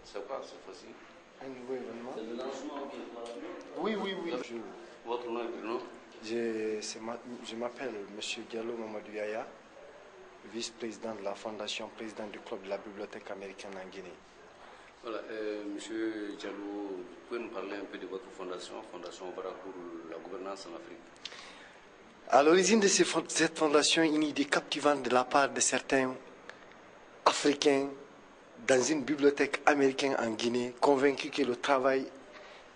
C'est quoi cette fois-ci? Un nouveau événement. C'est le lancement qui est là. Oui, oui, oui. Votre nom et prénom? Je m'appelle M. Diallo Mamadou Yaya, vice-président de la Fondation, président du club de la Bibliothèque américaine en Guinée. Voilà, Monsieur Diallo, vous pouvez nous parler un peu de votre fondation, Fondation Barak pour la gouvernance en Afrique? À l'origine de cette fondation, une idée captivante de la part de certains Africains dans une bibliothèque américaine en Guinée, convaincus que le travail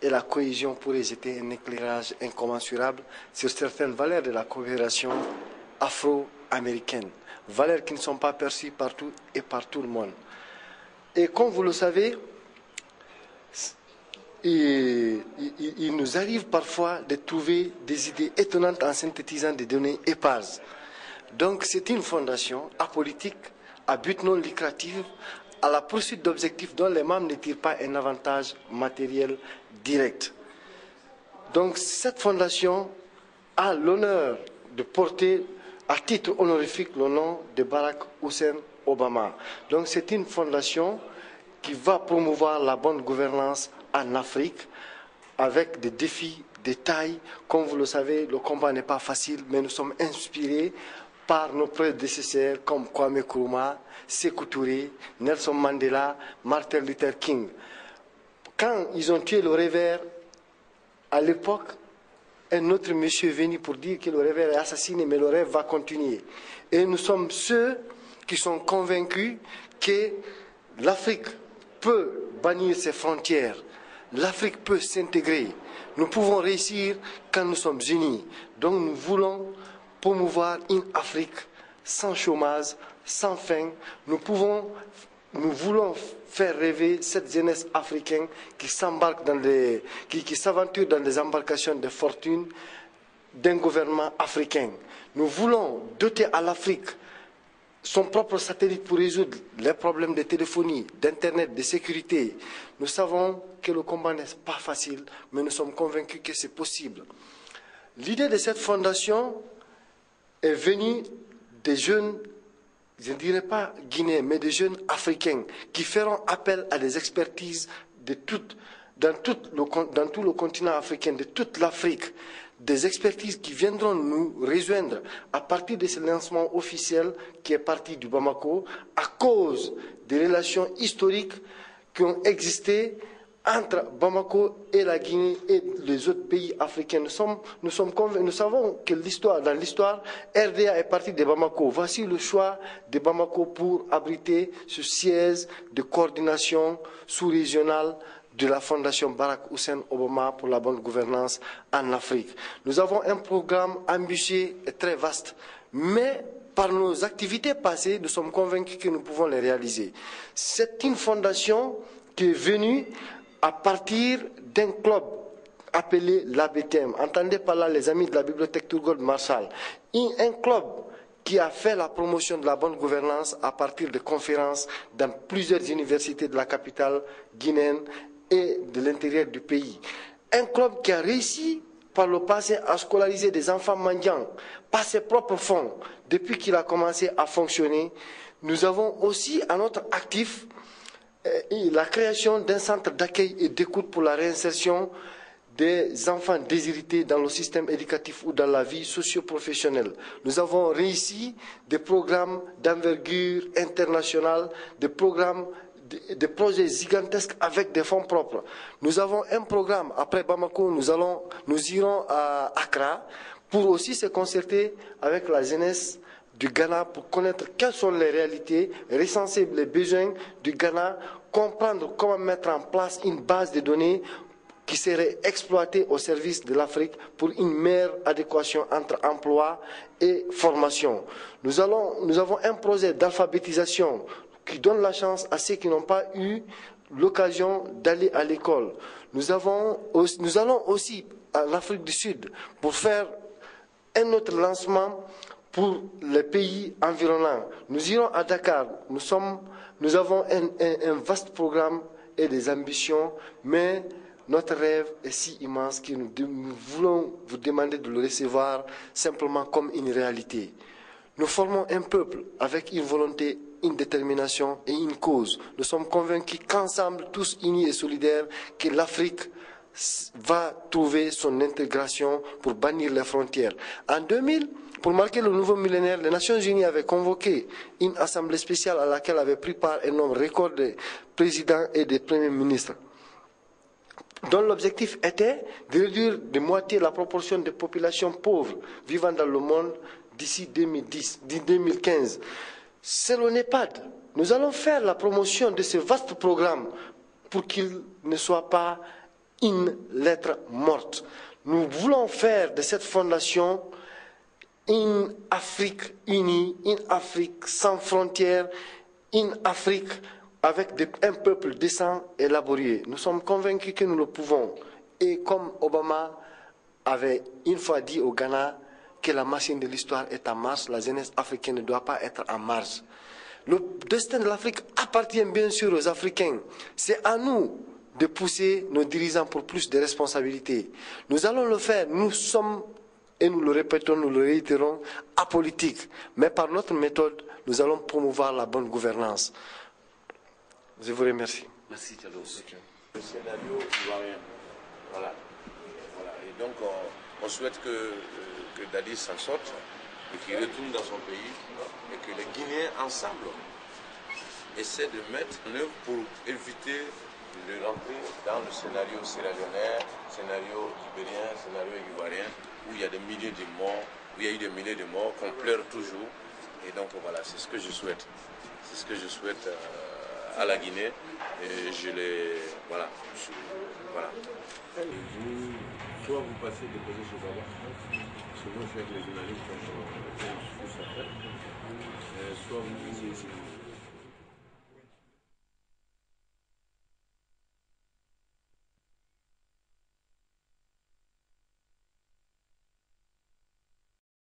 et la cohésion pourraient jeter un éclairage incommensurable sur certaines valeurs de la coopération afro-américaine, valeurs qui ne sont pas perçues partout et par tout le monde. Et comme vous le savez, il nous arrive parfois de trouver des idées étonnantes en synthétisant des données éparses. Donc c'est une fondation apolitique, à but non lucratif, à la poursuite d'objectifs dont les membres ne tirent pas un avantage matériel direct. Donc cette fondation a l'honneur de porter à titre honorifique le nom de Barack Hussein Obama. Donc c'est une fondation qui va promouvoir la bonne gouvernance en Afrique avec des défis de taille. Comme vous le savez, le combat n'est pas facile, mais nous sommes inspirés par nos prédécesseurs comme Kwame Nkrumah, Sékou Touré, Nelson Mandela, Martin Luther King. Quand ils ont tué le révère, à l'époque, un autre monsieur est venu pour dire que le révère est assassiné, mais le rêve va continuer. Et nous sommes ceux qui sont convaincus que l'Afrique peut bannir ses frontières, l'Afrique peut s'intégrer. Nous pouvons réussir quand nous sommes unis. Donc nous voulons promouvoir une Afrique sans chômage, sans faim. Nous voulons faire rêver cette jeunesse africaine qui s'embarque qui s'aventure dans des embarcations de fortune d'un gouvernement africain. Nous voulons doter à l'Afrique son propre satellite pour résoudre les problèmes de téléphonie, d'internet, de sécurité. Nous savons que le combat n'est pas facile, mais nous sommes convaincus que c'est possible. L'idée de cette fondation est venue des jeunes, je ne dirais pas guinéens, mais des jeunes africains qui feront appel à des expertises dans tout le continent africain, de toute l'Afrique, des expertises qui viendront nous rejoindre à partir de ce lancement officiel qui est parti du Bamako, à cause des relations historiques qui ont existé entre Bamako et la Guinée et les autres pays africains. Nous savons que dans l'histoire, RDA est parti de Bamako. Voici le choix de Bamako pour abriter ce siège de coordination sous-régionale de la Fondation Barack Hussein Obama pour la bonne gouvernance en Afrique. Nous avons un programme ambitieux et très vaste, mais par nos activités passées, nous sommes convaincus que nous pouvons les réaliser. C'est une fondation qui est venue à partir d'un club appelé l'ABTM. Entendez par là les amis de la bibliothèque Turgot Marshall. Un club qui a fait la promotion de la bonne gouvernance à partir de conférences dans plusieurs universités de la capitale guinéenne et de l'intérieur du pays. Un club qui a réussi par le passé à scolariser des enfants mendiants par ses propres fonds. Depuis qu'il a commencé à fonctionner, nous avons aussi à notre actif la création d'un centre d'accueil et d'écoute pour la réinsertion des enfants déshérités dans le système éducatif ou dans la vie socio-professionnelle. Nous avons réussi des programmes d'envergure internationale, des projets gigantesques avec des fonds propres. Nous avons un programme, après Bamako, nous irons à Accra pour aussi se concerter avec la jeunesse du Ghana pour connaître quelles sont les réalités, recenser les besoins du Ghana, comprendre comment mettre en place une base de données qui serait exploitée au service de l'Afrique pour une meilleure adéquation entre emploi et formation. Nous avons un projet d'alphabétisation qui donne la chance à ceux qui n'ont pas eu l'occasion d'aller à l'école. Nous allons aussi à l'Afrique du Sud pour faire un autre lancement pour les pays environnants. Nous irons à Dakar. Nous avons un vaste programme et des ambitions, mais notre rêve est si immense que nous voulons vous demander de le recevoir simplement comme une réalité. Nous formons un peuple avec une volonté une détermination et une cause. Nous sommes convaincus qu'ensemble, tous unis et solidaires, que l'Afrique va trouver son intégration pour bannir les frontières. En 2000, pour marquer le nouveau millénaire, les Nations Unies avaient convoqué une assemblée spéciale à laquelle avaient pris part un nombre record de présidents et de premiers ministres, dont l'objectif était de réduire de moitié la proportion des populations pauvres vivant dans le monde d'ici 2015. C'est le NEPAD. Nous allons faire la promotion de ce vaste programme pour qu'il ne soit pas une lettre morte. Nous voulons faire de cette fondation une Afrique unie, une Afrique sans frontières, une Afrique avec un peuple décent et laborieux. Nous sommes convaincus que nous le pouvons. Et comme Obama avait une fois dit au Ghana que la machine de l'histoire est en marche, la jeunesse africaine ne doit pas être en marche. Le destin de l'Afrique appartient bien sûr aux Africains. C'est à nous de pousser nos dirigeants pour plus de responsabilités. Nous allons le faire. Nous sommes, et nous le répétons, nous le réitérons, apolitiques. Mais par notre méthode, nous allons promouvoir la bonne gouvernance. Je vous remercie. Merci, Diallo. Le scénario ivoirien. Voilà. Et donc, on souhaite que Dadi s'en sorte et qu'il retourne dans son pays et que les Guinéens, ensemble, essaient de mettre en œuvre pour éviter de rentrer dans le scénario sierra-léonais, scénario libérien, scénario ivoirien, où il y a des milliers de morts, où il y a eu des milliers de morts, qu'on pleure toujours. Et donc voilà, c'est ce que je souhaite. C'est ce que je souhaite à la Guinée. Et je les... Voilà. Voilà. Et vous, soit vous passez déposer chez Baba, parce que moi je suis avec les journalistes quand on fait, soit vous venez ici.